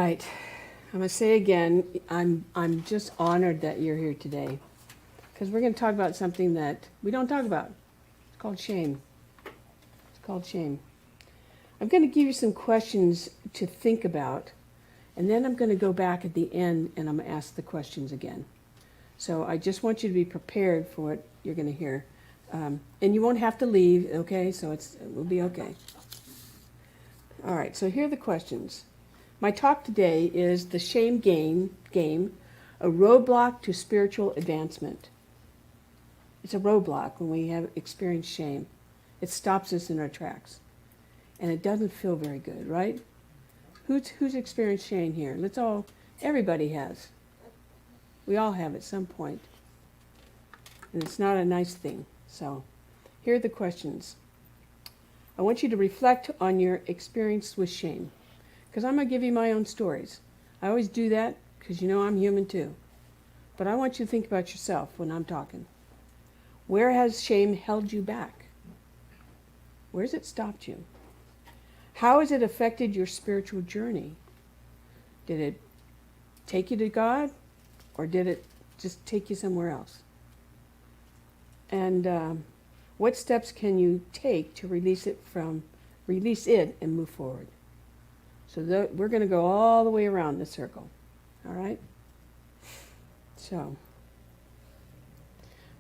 right. I'm going to say again, I'm just honored that you're here today. Because we're going to talk about something that we don't talk about. It's called shame. It's called shame. I'm going to give you some questions to think about. And then I'm going to go back at the end and I'm going to ask the questions again. So I just want you to be prepared for what you're going to hear. And you won't have to leave, okay? So it will be okay. All right, so here are the questions. My talk today is the shame game, a roadblock to spiritual advancement. It's a roadblock when we have experienced shame. It stops us in our tracks. And it doesn't feel very good, right? Who's experienced shame here? Everybody has. We all have at some point. And it's not a nice thing. So here are the questions. I want you to reflect on your experience with shame. Because I'm going to give you my own stories. I always do that because you know I'm human too. But I want you to think about yourself when I'm talking. Where has shame held you back? Where has it stopped you? How has it affected your spiritual journey? Did it take you to God, or did it just take you somewhere else? And what steps can you take to release it and move forward? So we're going to go all the way around the circle. All right? So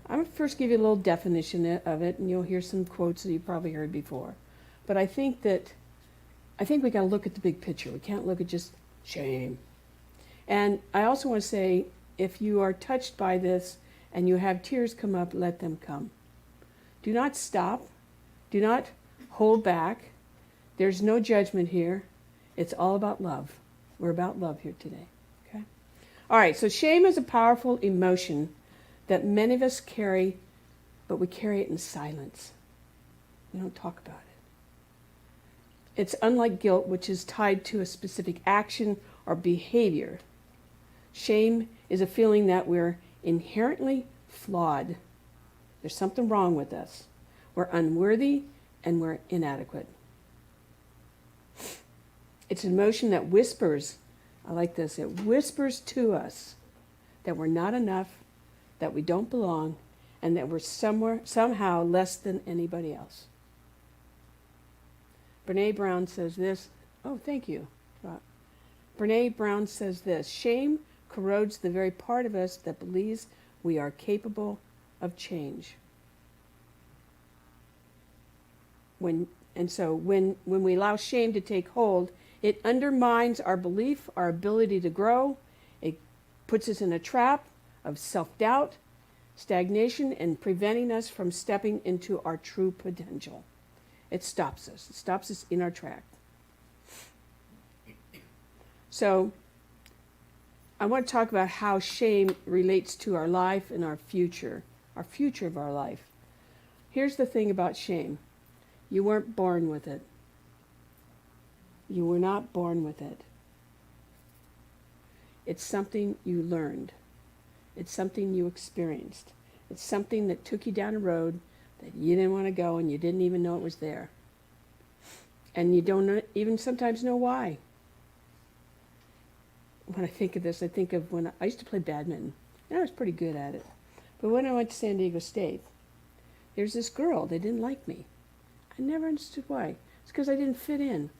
I'm going to first give you a little definition of it, and you'll hear some quotes that you probably heard before. But I think we got to look at the big picture. We can't look at just shame. And I also want to say, if you are touched by this and you have tears come up, let them come. Do not stop. Do not hold back. There's no judgment here. It's all about love. We're about love here today. Okay? All right, so shame is a powerful emotion that many of us carry, but we carry it in silence. We don't talk about it. It's unlike guilt, which is tied to a specific action or behavior. Shame is a feeling that we're inherently flawed. There's something wrong with us. We're unworthy and we're inadequate. It's an emotion that whispers, I like this, it whispers to us that we're not enough, that we don't belong, and that we're somehow less than anybody else. Brene Brown says this. Oh, thank you. Brene Brown says this. Shame corrodes the very part of us that believes we are capable of change. When we allow shame to take hold, it undermines our belief, our ability to grow. It puts us in a trap of self-doubt, stagnation, and preventing us from stepping into our true potential. It stops us. It stops us in our track. So I want to talk about how shame relates to our life and our future of our life. Here's the thing about shame. You weren't born with it. You were not born with it. It's something you learned. It's something you experienced. It's something that took you down a road that you didn't want to go and you didn't even know it was there. And you don't even sometimes know why. When I think of this, I think of when I used to play badminton. And I was pretty good at it. But when I went to San Diego State, there's this girl. They didn't like me. I never understood why. It's because I didn't fit in.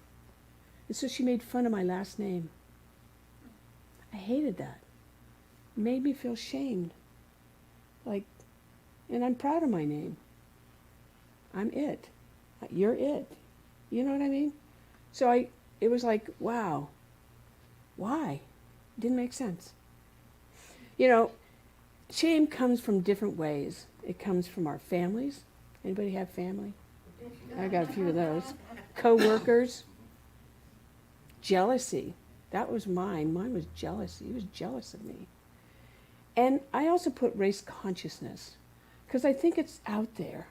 And so she made fun of my last name. I hated that. It made me feel shamed. And I'm proud of my name. I'm it. You're it. You know what I mean? So it was like, wow. Why? It didn't make sense. You know, shame comes from different ways. It comes from our families. Anybody have family? I got a few of those. Co-workers. Jealousy. That was mine. Mine was jealousy. He was jealous of me. And I also put race consciousness because I think it's out there,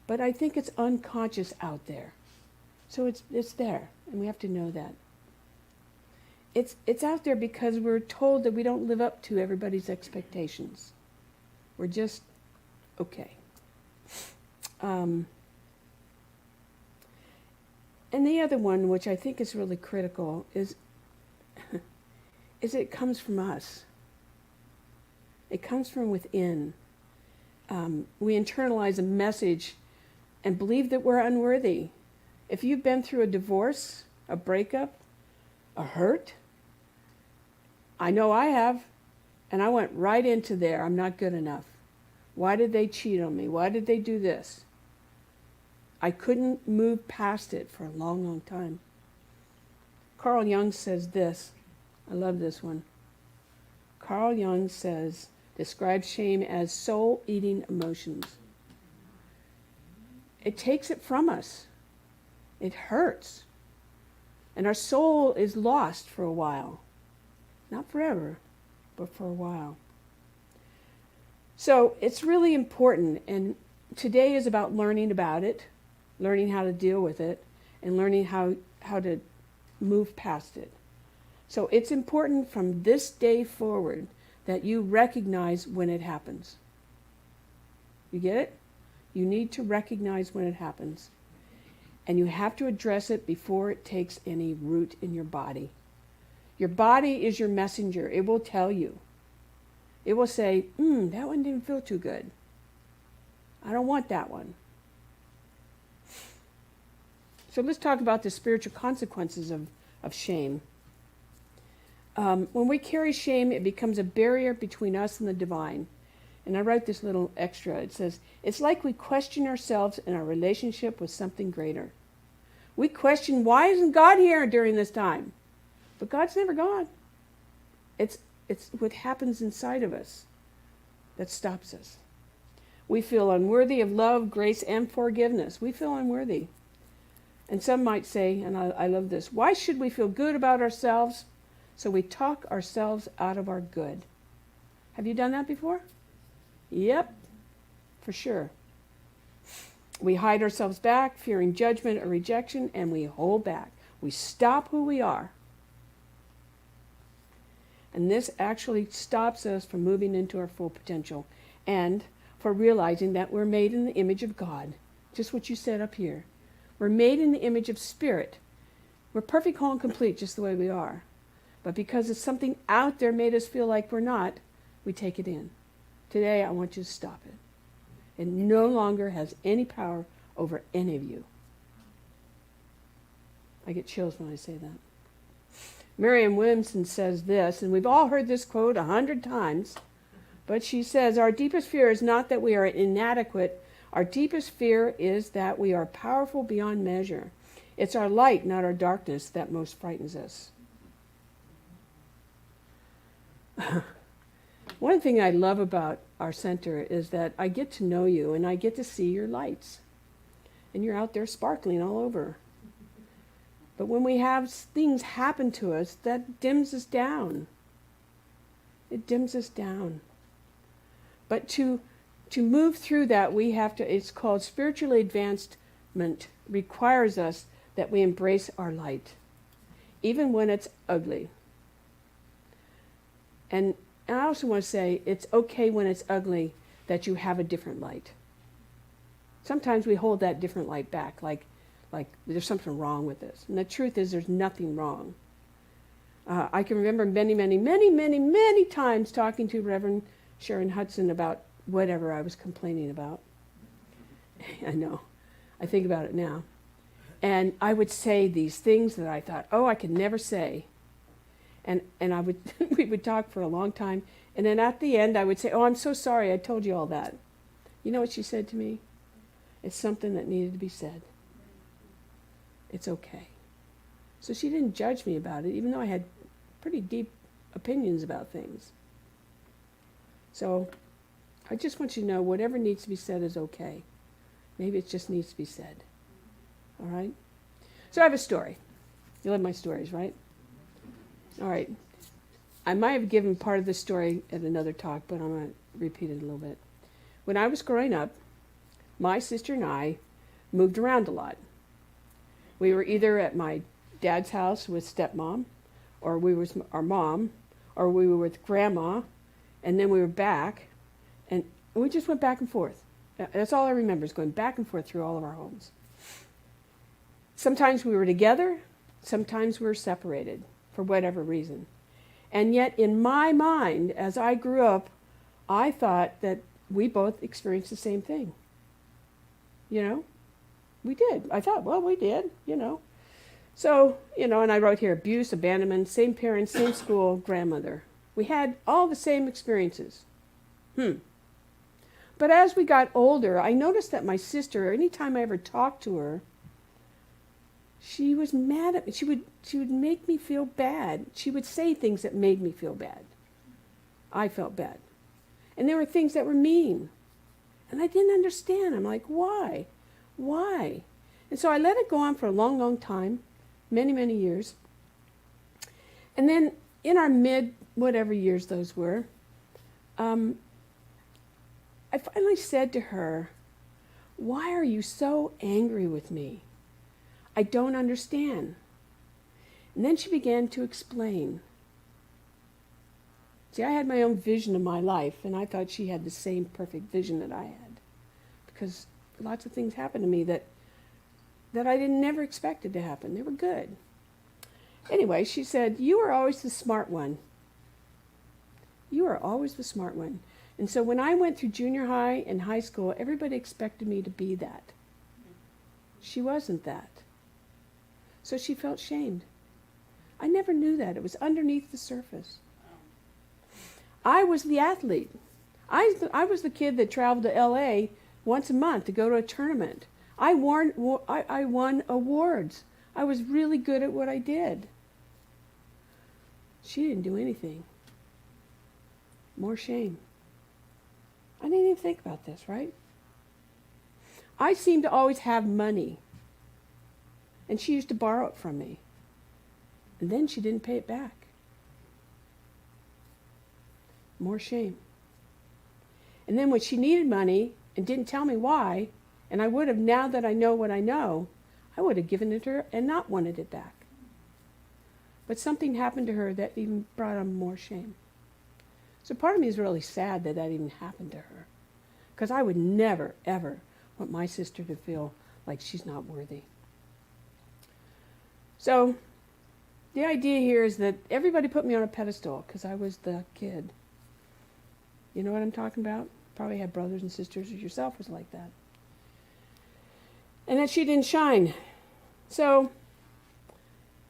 but I think it's unconscious out there. So it's there, and we have to know that. It's out there because we're told that we don't live up to everybody's expectations. We're just okay. And the other one, which I think is really critical, is is it comes from us. It comes from within. We internalize a message and believe that we're unworthy. If you've been through a divorce, a breakup, a hurt, I know I have, and I went right into there. I'm not good enough. Why did they cheat on me? Why did they do this? I couldn't move past it for a long, long time. Carl Jung says this. I love this one. Carl Jung describes shame as soul-eating emotions. It takes it from us. It hurts. And our soul is lost for a while. Not forever, but for a while. So it's really important, and today is about learning about it, learning how to deal with it, and learning how to move past it. So it's important from this day forward that you recognize when it happens. You get it? You need to recognize when it happens. And you have to address it before it takes any root in your body. Your body is your messenger. It will tell you. It will say, that one didn't feel too good. I don't want that one. So let's talk about the spiritual consequences of shame. When we carry shame, it becomes a barrier between us and the divine. And I wrote this little extra. It says, it's like we question ourselves and our relationship with something greater. We question, why isn't God here during this time? But God's never gone. It's what happens inside of us that stops us. We feel unworthy of love, grace, and forgiveness. We feel unworthy. And some might say, and I love this, why should we feel good about ourselves? So we talk ourselves out of our good. Have you done that before? Yep, for sure. We hide ourselves back, fearing judgment or rejection, and we hold back. We stop who we are. And this actually stops us from moving into our full potential and for realizing that we're made in the image of God. Just what you said up here. We're made in the image of Spirit. We're perfect, whole, and complete just the way we are. But because it's something out there made us feel like we're not, we take it in. Today, I want you to stop it. It no longer has any power over any of you. I get chills when I say that. Marianne Williamson says this, and we've all heard this quote 100 times, but she says, our deepest fear is not that we are inadequate. Our deepest fear is that we are powerful beyond measure. It's our light, not our darkness, that most frightens us. One thing I love about our center is that I get to know you and I get to see your lights. And you're out there sparkling all over. But when we have things happen to us, that dims us down. It dims us down. But to move through that, we have to, it's called spiritual advancement, requires us that we embrace our light, even when it's ugly. And I also want to say, it's okay when it's ugly that you have a different light. Sometimes we hold that different light back, like there's something wrong with this. And the truth is there's nothing wrong. I can remember many times talking to Reverend Sharon Hudson about whatever I was complaining about. I know. I think about it now. And I would say these things that I thought, I could never say. And I would we would talk for a long time. And then at the end I would say, I'm so sorry I told you all that. You know what she said to me? It's something that needed to be said. It's okay. So she didn't judge me about it, even though I had pretty deep opinions about things. So I just want you to know whatever needs to be said is okay. Maybe it just needs to be said. All right? So I have a story. You love my stories, right? All right. I might have given part of the story at another talk, but I'm going to repeat it a little bit. When I was growing up, my sister and I moved around a lot. We were either at my dad's house with stepmom, or we were with our mom, or we were with grandma, and then we were back, and we just went back and forth. That's all I remember, is going back and forth through all of our homes. Sometimes we were together, sometimes we were separated, for whatever reason. And yet in my mind, as I grew up, I thought that we both experienced the same thing. You know, we did. I thought, well, we did, you know. So, you know, and I wrote here, abuse, abandonment, same parents, same school, grandmother. We had all the same experiences. But as we got older, I noticed that my sister, anytime I ever talked to her, she was mad at me. She would make me feel bad. She would say things that made me feel bad. I felt bad. And there were things that were mean. And I didn't understand. I'm like, why? Why? And so I let it go on for a long, long time. Many, many years. And then in our whatever years those were, I finally said to her, why are you so angry with me? I don't understand. And then she began to explain. See, I had my own vision of my life, and I thought she had the same perfect vision that I had. Because lots of things happened to me that I never expected to happen. They were good. Anyway, she said, you are always the smart one. You are always the smart one. And so when I went through junior high and high school, everybody expected me to be that. She wasn't that. So she felt shamed. I never knew that. It was underneath the surface. I was the athlete. I was the kid that traveled to LA once a month to go to a tournament. I won awards. I was really good at what I did. She didn't do anything. More shame. I didn't even think about this, right? I seemed to always have money. And she used to borrow it from me. And then she didn't pay it back. More shame. And then when she needed money and didn't tell me why, and I would have, now that I know what I know, I would have given it to her and not wanted it back. But something happened to her that even brought on more shame. So part of me is really sad that even happened to her. Because I would never, ever want my sister to feel like she's not worthy. So the idea here is that everybody put me on a pedestal because I was the kid. You know what I'm talking about? Probably had brothers and sisters, or yourself was like that. And that she didn't shine. So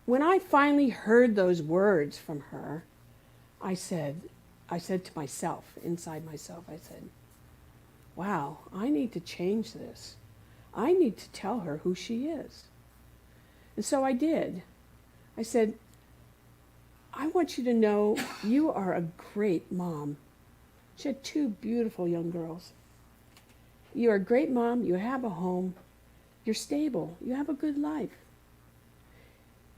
when I finally heard those words from her, I said to myself, inside myself, I said, wow, I need to change this. I need to tell her who she is. And so I did. I said, I want you to know you are a great mom. She had 2 beautiful young girls. You're a great mom. You have a home. You're stable. You have a good life.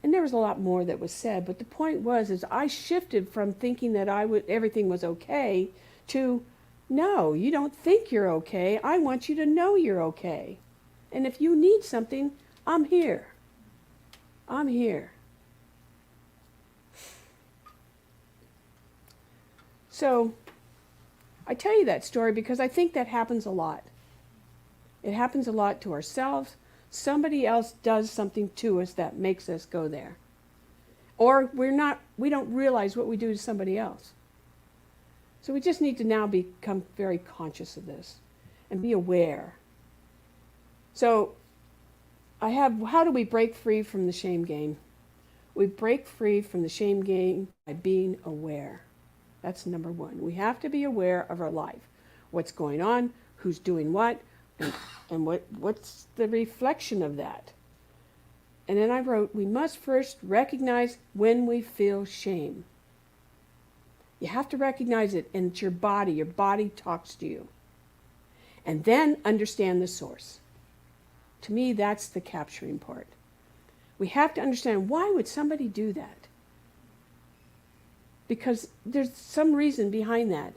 And there was a lot more that was said, but the point was, is I shifted from thinking that everything was okay to, no, you don't think you're okay. I want you to know you're okay. And if you need something, I'm here. I'm here. So I tell you that story because I think that happens a lot. It happens a lot to ourselves. Somebody else does something to us that makes us go there. Or we don't realize what we do to somebody else. So we just need to now become very conscious of this and be aware. So how do we break free from the shame game? We break free from the shame game by being aware. That's number 1. We have to be aware of our life. What's going on, who's doing what, and what's the reflection of that. And then I wrote, we must first recognize when we feel shame. You have to recognize it, and it's your body. Your body talks to you. And then understand the source. To me, that's the capturing part. We have to understand, why would somebody do that? Because there's some reason behind that.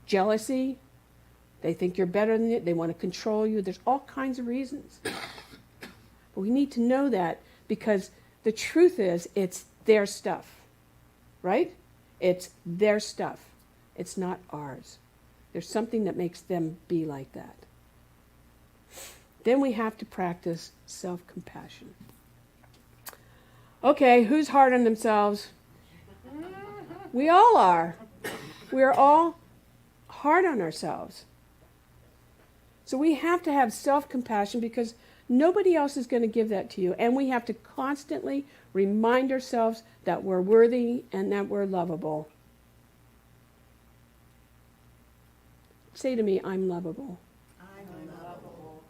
Jealousy. They think you're better than it. They want to control you. There's all kinds of reasons. But we need to know that, because the truth is, it's their stuff. Right? It's their stuff. It's not ours. There's something that makes them be like that. Then we have to practice self-compassion. Okay, who's hard on themselves? We all are. We are all hard on ourselves. So we have to have self-compassion because nobody else is going to give that to you. And we have to constantly remind ourselves that we're worthy and that we're lovable. Say to me, I'm lovable. I'm lovable.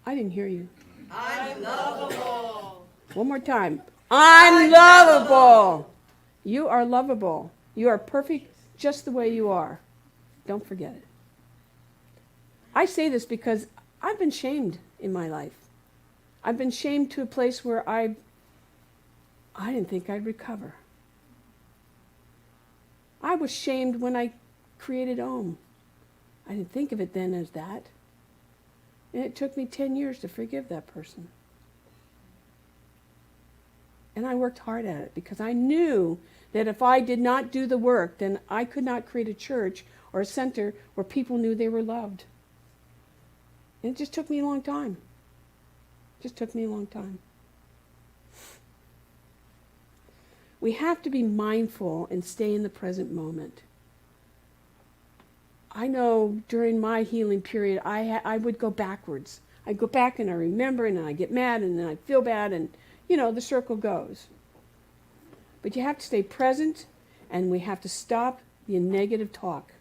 I didn't hear you. I'm lovable. One more time. I'm lovable. You are lovable. You are perfect just the way you are. Don't forget it. I say this because I've been shamed in my life. I've been shamed to a place where I didn't think I'd recover. I was shamed when I created Om. I didn't think of it then as that. And it took me 10 years to forgive that person. And I worked hard at it because I knew that if I did not do the work, then I could not create a church or a center where people knew they were loved. And it just took me a long time. Just took me a long time. We have to be mindful and stay in the present moment. I know during my healing period, I would go backwards. I'd go back and I remember and then I get mad and then I feel bad and, the circle goes. But you have to stay present and we have to stop the negative talk.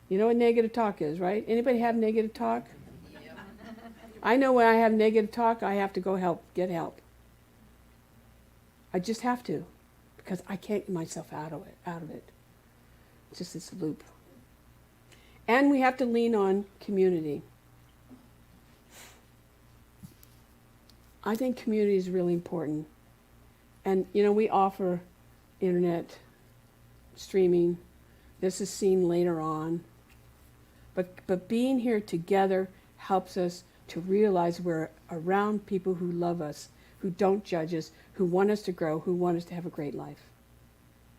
You know what negative talk is, right? Anybody have negative talk? Yep. I know when I have negative talk, I have to go get help. I just have to because I can't get myself out of it. It's just this loop. And we have to lean on community. I think community is really important. And, we offer internet streaming. This is seen later on. But being here together helps us to realize we're around people who love us, who don't judge us, who want us to grow, who want us to have a great life.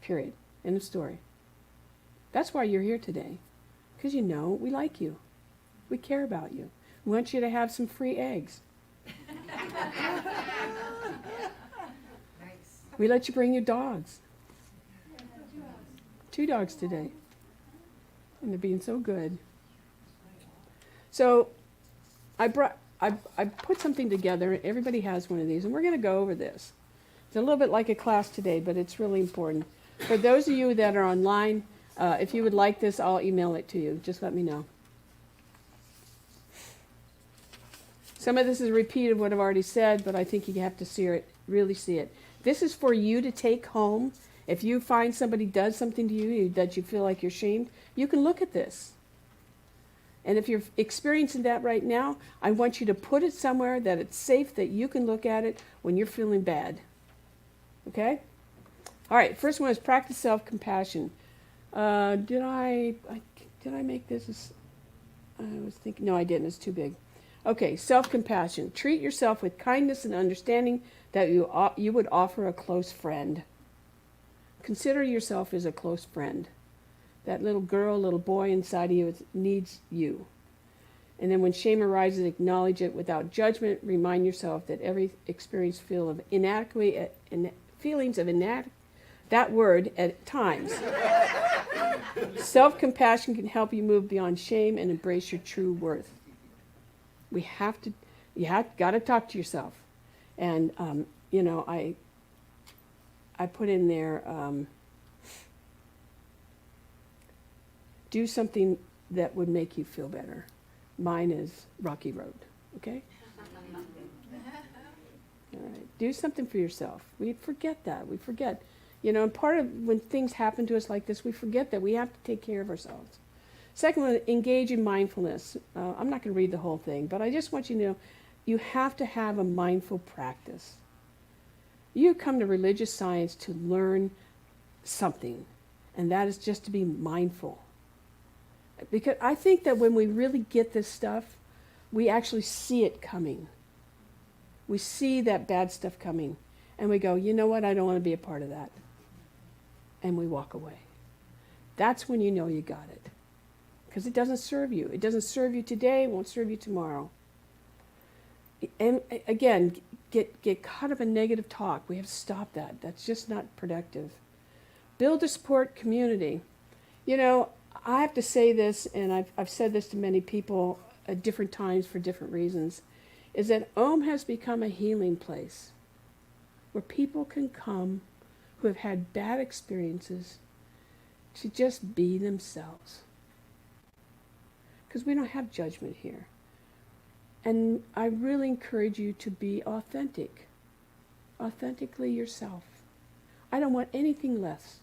Period. End of story. That's why you're here today. Because we like you. We care about you. We want you to have some free eggs. We let you bring your dogs. 2 dogs today. And they're being so good. So I put something together. Everybody has one of these, and we're going to go over this. It's a little bit like a class today, but it's really important. For those of you that are online, if you would like this, I'll email it to you. Just let me know. Some of this is a repeat of what I've already said, but I think you have to see it, really see it. This is for you to take home. If you find somebody does something to you that you feel like you're shamed, you can look at this. And if you're experiencing that right now, I want you to put it somewhere that it's safe, that you can look at it when you're feeling bad. Okay? All right, first one is practice self-compassion. Did I make this? I was thinking, no, I didn't. It's too big. Okay, self-compassion. Treat yourself with kindness and understanding that you would offer a close friend. Consider yourself as a close friend. That little girl, little boy inside of you needs you. And then when shame arises, acknowledge it without judgment. Remind yourself that every experience feelings of inadequacy, that word at times. Self-compassion can help you move beyond shame and embrace your true worth. You got to talk to yourself. And, I put in there, do something that would make you feel better. Mine is Rocky Road, okay? All right. Do something for yourself. We forget that. We forget. And part of when things happen to us like this, we forget that we have to take care of ourselves. Second one, engage in mindfulness. I'm not going to read the whole thing, but I just want you to know you have to have a mindful practice. You come to religious science to learn something, and that is just to be mindful. Because I think that when we really get this stuff, we actually see it coming. We see that bad stuff coming, and we go, you know what, I don't want to be a part of that. And we walk away. That's when you know you got it. Because it doesn't serve you. It doesn't serve you today, it won't serve you tomorrow. And again, get caught up in negative talk. We have to stop that. That's just not productive. Build a support community. You know, I have to say this, and I've said this to many people at different times for different reasons, is that Ohm has become a healing place where people can come who have had bad experiences to just be themselves. Because we don't have judgment here. And I really encourage you to be authentic. Authentically yourself. I don't want anything less.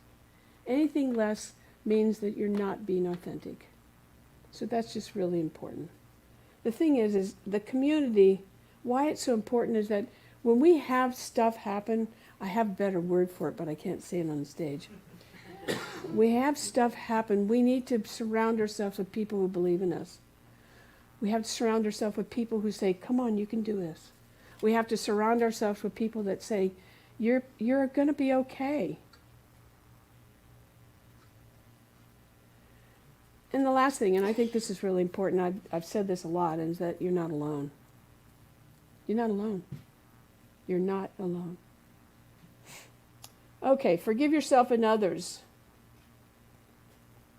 Anything less means that you're not being authentic. So that's just really important. The thing is the community, why it's so important is that when we have stuff happen, I have a better word for it, but I can't say it on the stage. We have stuff happen, we need to surround ourselves with people who believe in us. We have to surround ourselves with people who say, come on, you can do this. We have to surround ourselves with people that say, you're going to be okay. And the last thing, and I think this is really important, I've said this a lot, is that you're not alone. You're not alone. You're not alone. Okay, forgive yourself and others.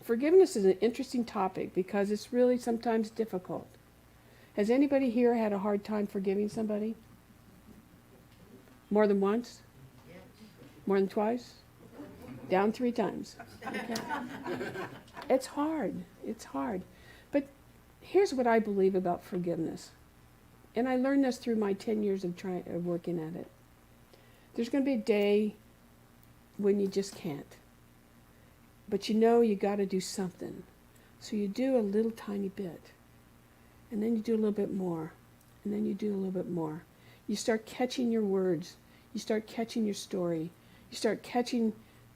Forgiveness is an interesting topic because it's really sometimes difficult. Has anybody here had a hard time forgiving somebody? More than once? More than twice? Down 3 times. Okay. It's hard. It's hard. But here's what I believe about forgiveness. And I learned this through my 10 years of working at it. There's going to be a day when you just can't. But you know you got to do something. So you do a little tiny bit. And then you do a little bit more. And then you do a little bit more. You start catching your words. You start catching your story. You start catching,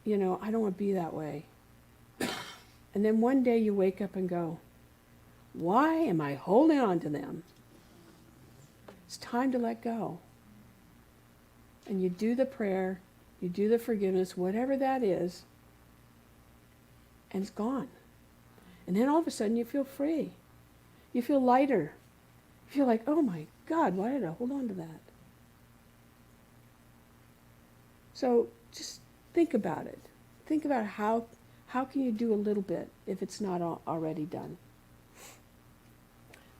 I don't want to be that way. And then one day you wake up and go, why am I holding on to them? It's time to let go. And you do the prayer, you do the forgiveness, whatever that is, and it's gone. And then all of a sudden you feel free. You feel lighter. You feel like, oh my God, why did I hold on to that? So just think about it. Think about how can you do a little bit if it's not already done.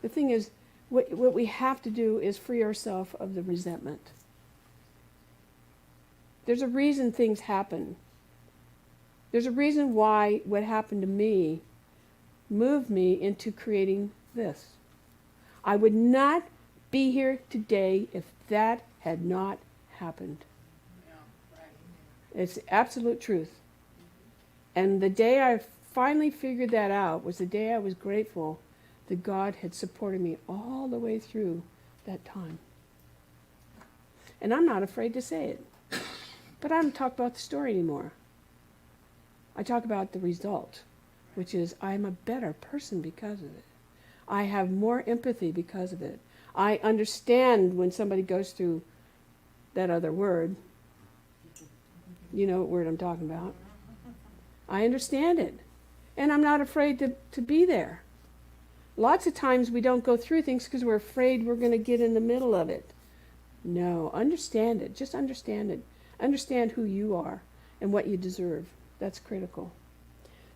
The thing is, what we have to do is free ourselves of the resentment. There's a reason things happen. There's a reason why what happened to me moved me into creating this. I would not be here today if that had not happened. It's absolute truth. And the day I finally figured that out was the day I was grateful that God had supported me all the way through that time. And I'm not afraid to say it. But I don't talk about the story anymore. I talk about the result, which is I'm a better person because of it. I have more empathy because of it. I understand when somebody goes through that other word. You know what word I'm talking about. I understand it. And I'm not afraid to be there. Lots of times we don't go through things because we're afraid we're going to get in the middle of it. No, understand it. Just understand it. Understand who you are and what you deserve. That's critical.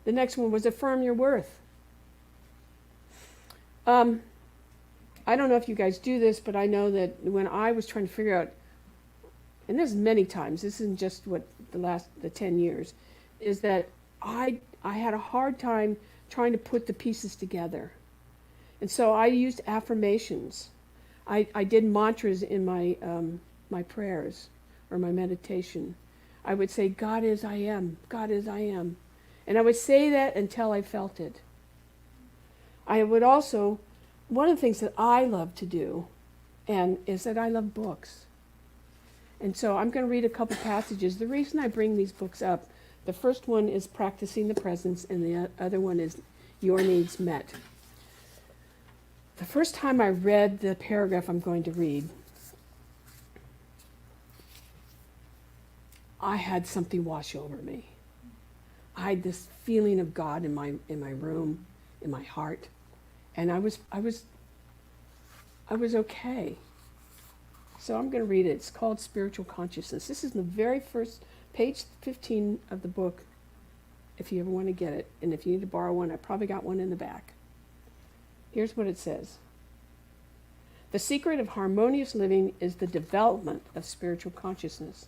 The next one was affirm your worth. I don't know if you guys do this, but I know that when I was trying to figure out, and this is many times, this isn't just what the 10 years, is that I had a hard time trying to put the pieces together. And so I used affirmations. I did mantras in my prayers or my meditation. I would say, God is I am, God is I am. And I would say that until I felt it. I would also, one of the things that I love to do is that I love books. And so I'm going to read a couple passages. The reason I bring these books up, the first one is Practicing the Presence, and the other one is Your Needs Met. The first time I read the paragraph I'm going to read, I had something wash over me. I had this feeling of God in my room, in my heart, and I was okay. So I'm going to read it. It's called Spiritual Consciousness. This is the very first, page 15 of the book, if you ever want to get it. And if you need to borrow one, I probably got one in the back. Here's what it says. The secret of harmonious living is the development of spiritual consciousness.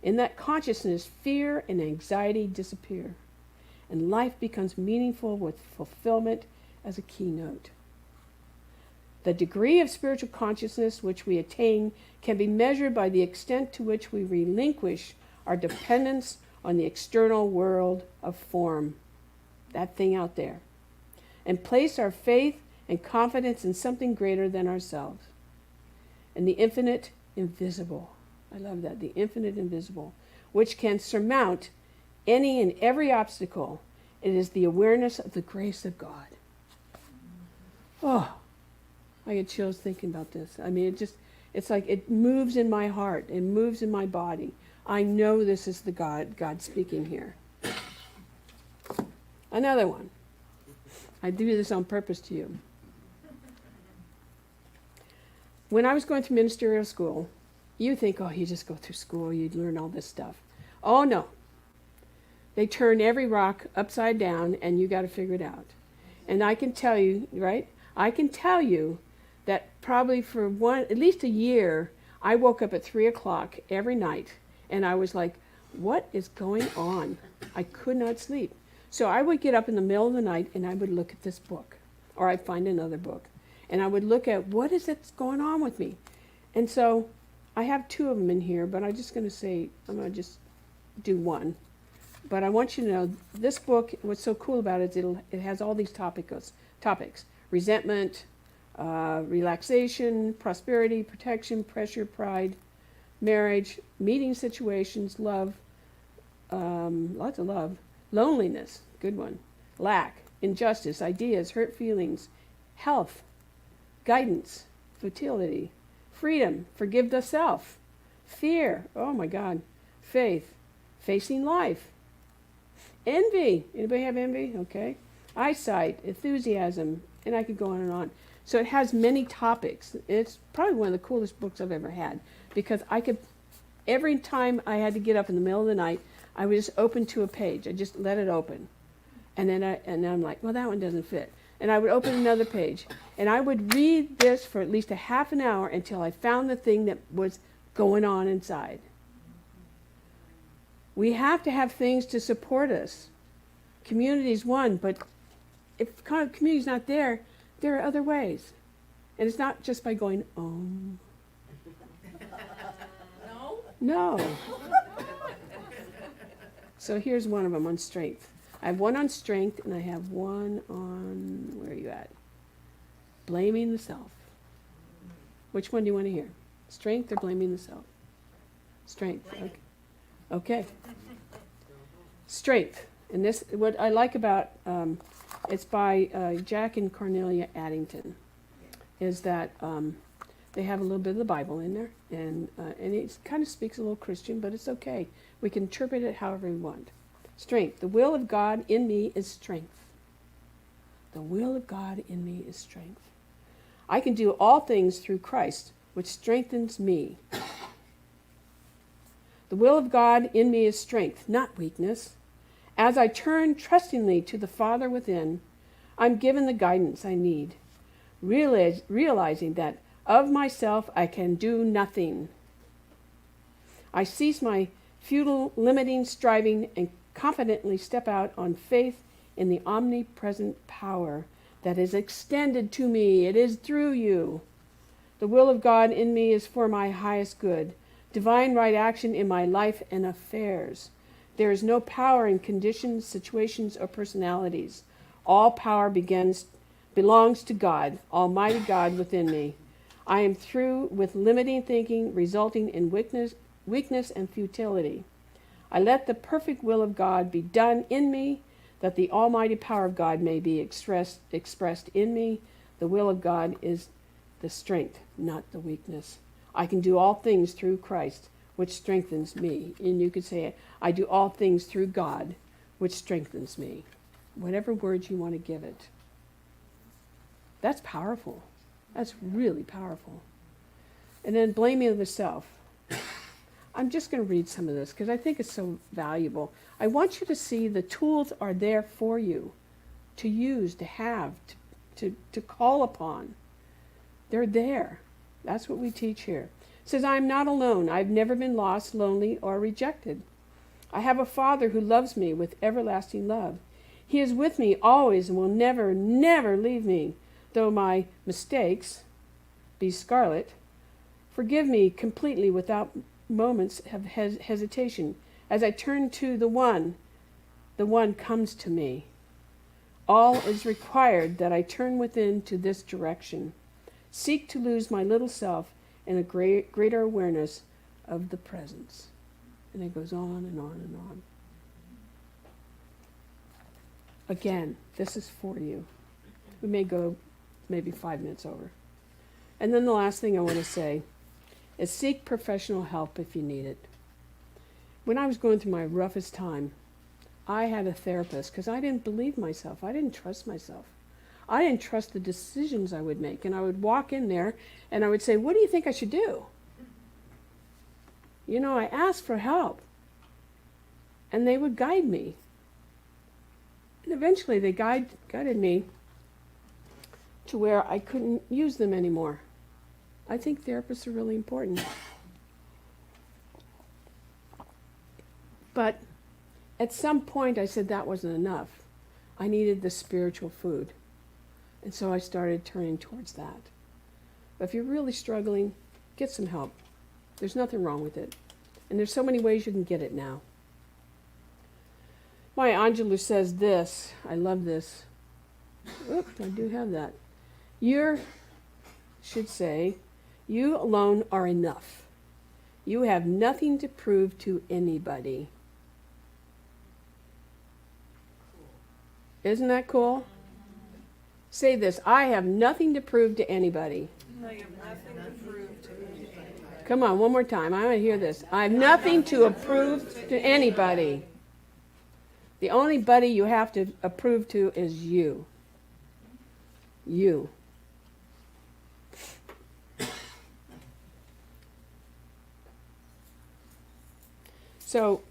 In that consciousness, fear and anxiety disappear, and life becomes meaningful with fulfillment as a keynote. The degree of spiritual consciousness which we attain can be measured by the extent to which we relinquish our dependence on the external world of form, that thing out there, and place our faith and confidence in something greater than ourselves, and the infinite invisible. I love that, the infinite invisible, which can surmount any and every obstacle. It is the awareness of the grace of God. Oh, I get chills thinking about this. I mean, it's like it moves in my heart. It moves in my body. I know this is the God speaking here. Another one. I do this on purpose to you. When I was going through ministerial school, you think, oh, you just go through school, you'd learn all this stuff. Oh, no. They turn every rock upside down, and you got to figure it out. And I can tell you, right? I can tell you that probably for at least a year, I woke up at 3 o'clock every night, and I was like, what is going on? I could not sleep. So I would get up in the middle of the night, and I would look at this book, or I'd find another book, and I would look at what is that's going on with me. And so I have 2 of them in here, but I'm just going to just do one. But I want you to know, this book, what's so cool about it is it has all these topics. Resentment, relaxation, prosperity, protection, pressure, pride, marriage, meeting situations, love, lots of love, loneliness, good one, lack, injustice, ideas, hurt feelings, health, guidance, futility, freedom, forgive the self, fear, oh my God, faith, facing life, envy, anybody have envy? Okay. Eyesight, enthusiasm, and I could go on and on. So it has many topics. It's probably one of the coolest books I've ever had, because every time I had to get up in the middle of the night, I would just open to a page. I just let it open. And then I'm like, well, that one doesn't fit. And I would open another page. And I would read this for at least a half an hour until I found the thing that was going on inside. We have to have things to support us. Community is one, but if community is not there, there are other ways. And it's not just by going, No? No. So here's one of them on strength. I have one on strength, and I have one on, where are you at? Blaming the self. Which one do you want to hear? Strength or blaming the self? Strength. Okay. Strength. And this, what I like about, it's by Jack and Cornelia Addington, is that they have a little bit of the Bible in there, and it kind of speaks a little Christian, but it's okay. We can interpret it however we want. Strength. The will of God in me is strength. The will of God in me is strength. I can do all things through Christ, which strengthens me. The will of God in me is strength, not weakness. As I turn trustingly to the Father within, I'm given the guidance I need, realizing that of myself I can do nothing. I cease my futile, limiting striving and confidently step out on faith in the omnipresent power that is extended to me. It is through you. The will of God in me is for my highest good, divine right action in my life and affairs. There is no power in conditions, situations, or personalities. All power belongs to God, Almighty God within me. I am through with limiting thinking, resulting in weakness and futility. I let the perfect will of God be done in me, that the almighty power of God may be expressed in me. The will of God is the strength, not the weakness. I can do all things through Christ, which strengthens me. And you could say, I do all things through God, which strengthens me. Whatever words you want to give it. That's powerful. That's really powerful. And then blaming of the self. I'm just going to read some of this because I think it's so valuable. I want you to see the tools are there for you to use, to have, to call upon. They're there. That's what we teach here. It says, I am not alone. I've never been lost, lonely, or rejected. I have a Father who loves me with everlasting love. He is with me always and will never, never leave me, though my mistakes be scarlet. Forgive me completely without moments of hesitation. As I turn to the one comes to me. All is required that I turn within to this direction. Seek to lose my little self in a greater awareness of the presence. And it goes on and on and on. Again, this is for you. We may go maybe 5 minutes over. And then the last thing I want to say is seek professional help if you need it. When I was going through my roughest time, I had a therapist because I didn't believe myself. I didn't trust myself. I didn't trust the decisions I would make. And I would walk in there and I would say, what do you think I should do? You know, I asked for help. And they would guide me. And eventually they guided me to where I couldn't use them anymore. I think therapists are really important. But at some point I said that wasn't enough. I needed the spiritual food. And so I started turning towards that. But if you're really struggling, get some help. There's nothing wrong with it. And there's so many ways you can get it now. Maya Angelou says this. I love this. Oops, I do have that. Should say, you alone are enough. You have nothing to prove to anybody. Isn't that cool? Say this, I have nothing to prove to anybody. I have nothing to prove to anybody. Come on, one more time. I want to hear this. I have nothing to prove to anybody. The only buddy you have to approve to is you. You. So,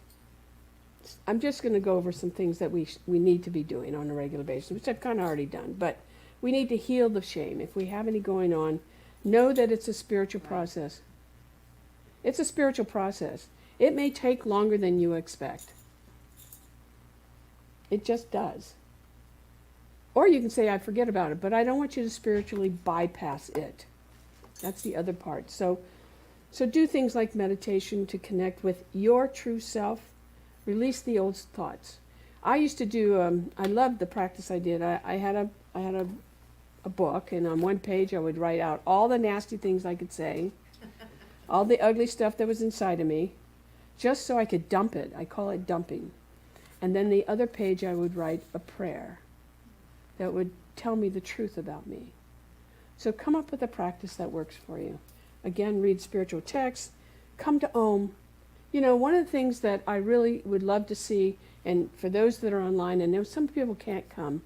I'm just going to go over some things that we need to be doing on a regular basis, which I've kind of already done. But we need to heal the shame. If we have any going on, know that it's a spiritual process. It's a spiritual process. It may take longer than you expect. It just does. Or you can say, I forget about it, but I don't want you to spiritually bypass it. That's the other part. So do things like meditation to connect with your true self. Release the old thoughts. I used to do, I loved the practice I did. I had a book, and on one page I would write out all the nasty things I could say, all the ugly stuff that was inside of me, just so I could dump it. I call it dumping. And then the other page I would write a prayer that would tell me the truth about me. So come up with a practice that works for you. Again, read spiritual texts, come to Om. You know, one of the things that I really would love to see, and for those that are online, I know some people can't come,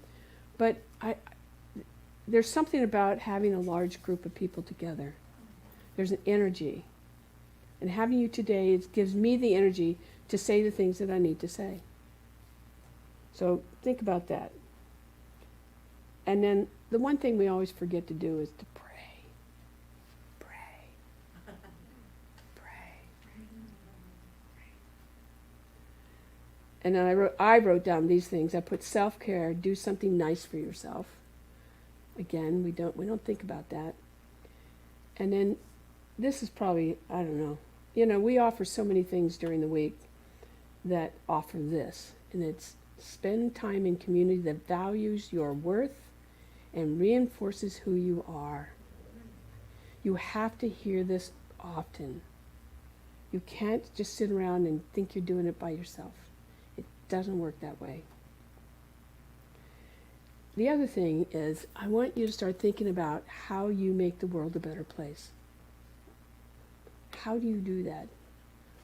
but there's something about having a large group of people together. There's an energy. And having you today, it gives me the energy to say the things that I need to say. So think about that. And then the one thing we always forget to do is to pray. Pray. Pray. And then I wrote down these things. I put self-care, do something nice for yourself. Again, we don't think about that. And then this is probably, I don't know. You know, we offer so many things during the week that offer this. And it's spend time in community that values your worth and reinforces who you are. You have to hear this often. You can't just sit around and think you're doing it by yourself. It doesn't work that way. The other thing is, I want you to start thinking about how you make the world a better place. How do you do that?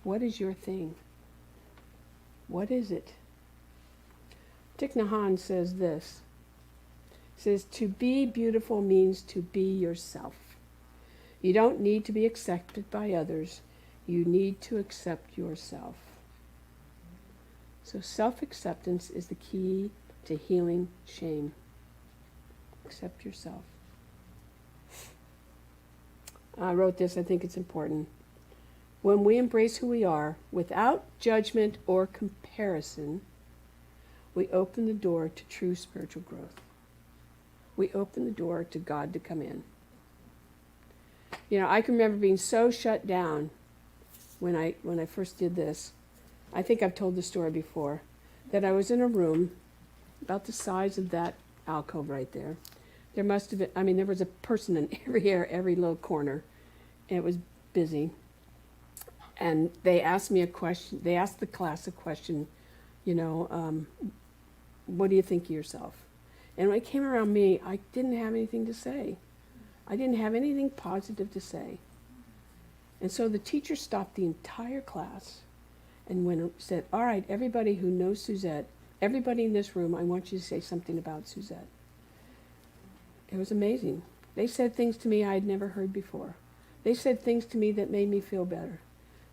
What is your thing? What is it? Thich Nhat Hanh says this. He says, to be beautiful means to be yourself. You don't need to be accepted by others. You need to accept yourself. So self-acceptance is the key to healing shame. Accept yourself. I wrote this, I think it's important. When we embrace who we are, without judgment or comparison, we open the door to true spiritual growth. We open the door to God to come in. You know, I can remember being so shut down when I first did this. I think I've told the story before, that I was in a room about the size of that alcove right there. There must have been, there was a person in every little corner, and it was busy. And they asked me a question, they asked the class a question, what do you think of yourself? And when it came around me, I didn't have anything to say. I didn't have anything positive to say. And so the teacher stopped the entire class and said, all right, everybody who knows Suzette, everybody in this room, I want you to say something about Suzette. It was amazing. They said things to me I had never heard before. They said things to me that made me feel better.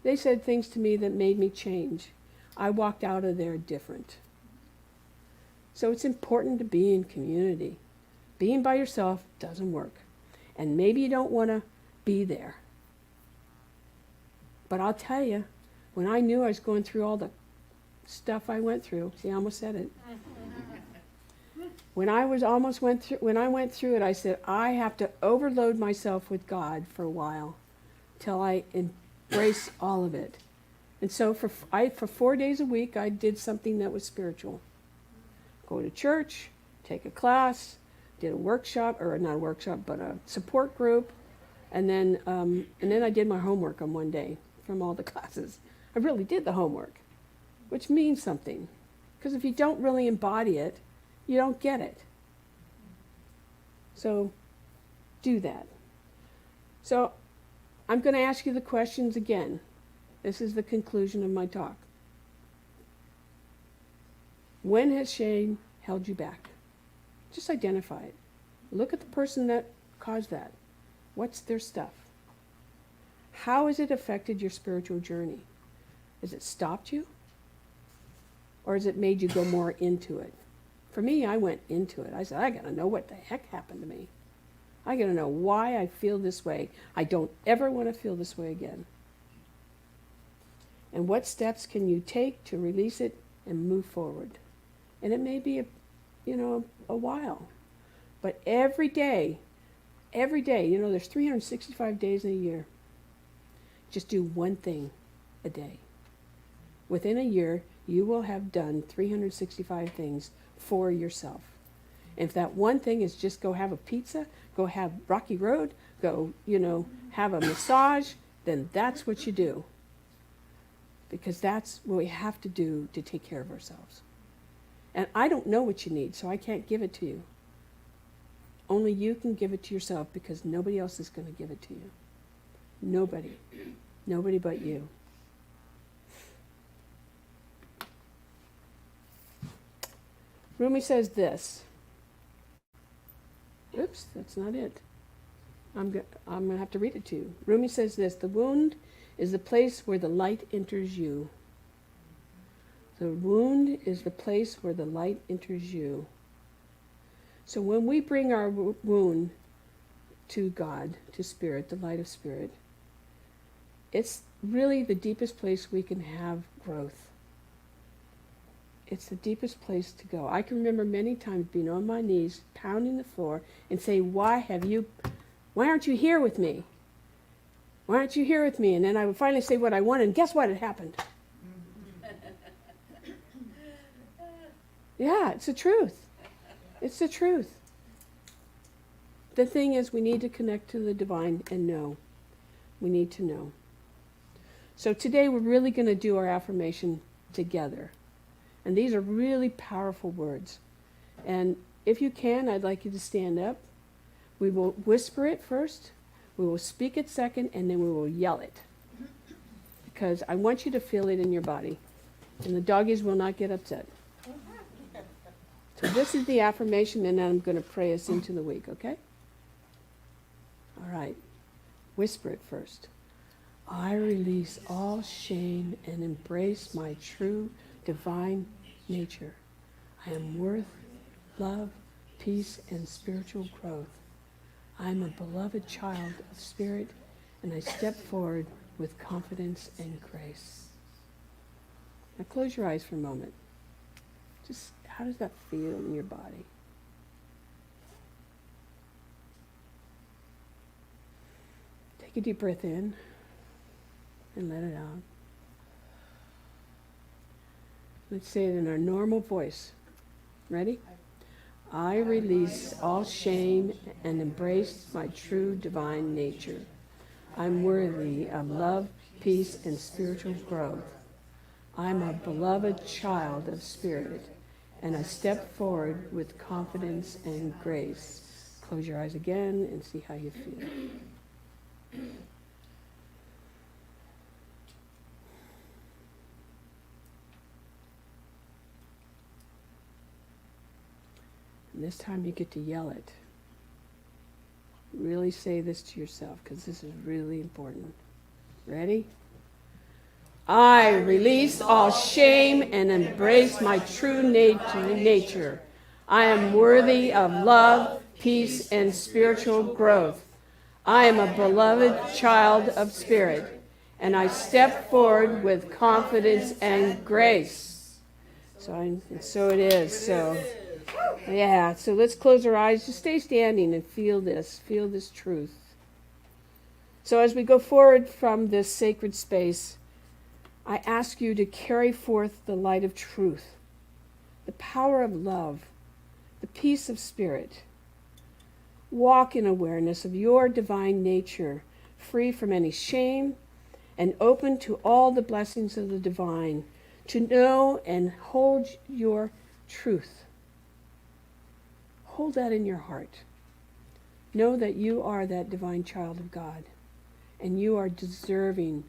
They said things to me that made me change. I walked out of there different. So it's important to be in community. Being by yourself doesn't work. And maybe you don't want to be there. But I'll tell you, when I knew I was going through all the stuff I went through, see, I almost said it. When I went through it, I said, I have to overload myself with God for a while till I embrace all of it. And so for 4 days a week, I did something that was spiritual. Go to church, take a class, did a workshop, or not a workshop, but a support group, and then I did my homework on one day from all the classes. I really did the homework, which means something, because if you don't really embody it, you don't get it. So do that. So I'm going to ask you the questions again. This is the conclusion of my talk. When has shame held you back? Just identify it. Look at the person that caused that. What's their stuff? How has it affected your spiritual journey? Has it stopped you? Or has it made you go more into it? For me, I went into it. I said, I got to know what the heck happened to me. I got to know why I feel this way. I don't ever want to feel this way again. And what steps can you take to release it and move forward? And it may be a while. But every day, there's 365 days in a year. Just do one thing a day. Within a year, you will have done 365 things for yourself. And if that one thing is just go have a pizza, go have Rocky Road, go, have a massage, then that's what you do. Because that's what we have to do to take care of ourselves. And I don't know what you need, so I can't give it to you. Only you can give it to yourself, because nobody else is going to give it to you. Nobody. Nobody but you. Rumi says this. Oops, that's not it. I'm going to have to read it to you. Rumi says this: the wound is the place where the light enters you. The wound is the place where the light enters you. So when we bring our wound to God, to Spirit, the light of Spirit, it's really the deepest place we can have growth. It's the deepest place to go. I can remember many times being on my knees, pounding the floor, and saying, why aren't you here with me? Why aren't you here with me? And then I would finally say what I wanted, and guess what had happened? Yeah, it's the truth. It's the truth. The thing is, we need to connect to the divine and know. We need to know. So today we're really going to do our affirmation together. And these are really powerful words. And if you can, I'd like you to stand up. We will whisper it first, we will speak it second, and then we will yell it. Because I want you to feel it in your body. And the doggies will not get upset. So this is the affirmation, and then I'm going to pray us into the week, okay? All right. Whisper it first. I release all shame and embrace my true divine nature. I am worth love, peace, and spiritual growth. I am a beloved child of spirit, and I step forward with confidence and grace. Now close your eyes for a moment. Just how does that feel in your body? Take a deep breath in and let it out. Let's say it in our normal voice. Ready? I release all shame and embrace my true divine nature. I'm worthy of love, peace, and spiritual growth. I'm a beloved child of spirit, and I step forward with confidence and grace. Close your eyes again and see how you feel. And this time you get to yell it. Really say this to yourself, because this is really important. Ready? I release all shame and embrace my true nature. I am worthy of love, peace, and spiritual growth. I am a beloved child of spirit, and I step forward with confidence and grace. So it is. So let's close our eyes. Just stay standing and feel this truth. So as we go forward from this sacred space, I ask you to carry forth the light of truth, the power of love, the peace of spirit. Walk in awareness of your divine nature, free from any shame and open to all the blessings of the divine, to know and hold your truth. Hold that in your heart. Know that you are that divine child of God, and you are deserving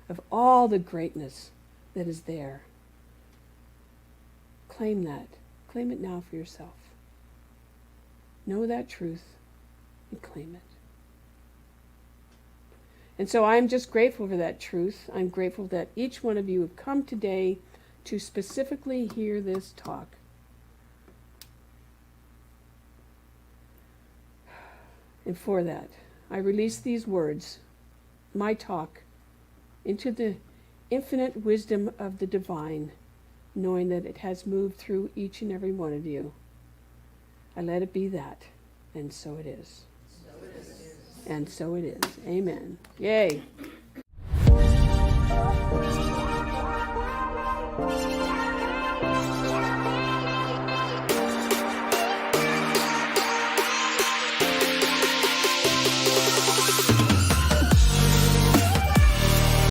of all the greatness that is there. Claim that. Claim it now for yourself. Know that truth and claim it. And so I'm just grateful for that truth. I'm grateful that each one of you have come today to specifically hear this talk. And for that, I release these words, my talk, into the infinite wisdom of the divine, knowing that it has moved through each and every one of you. I let it be that, and so it is. So it is. And so it is. Amen. Yay.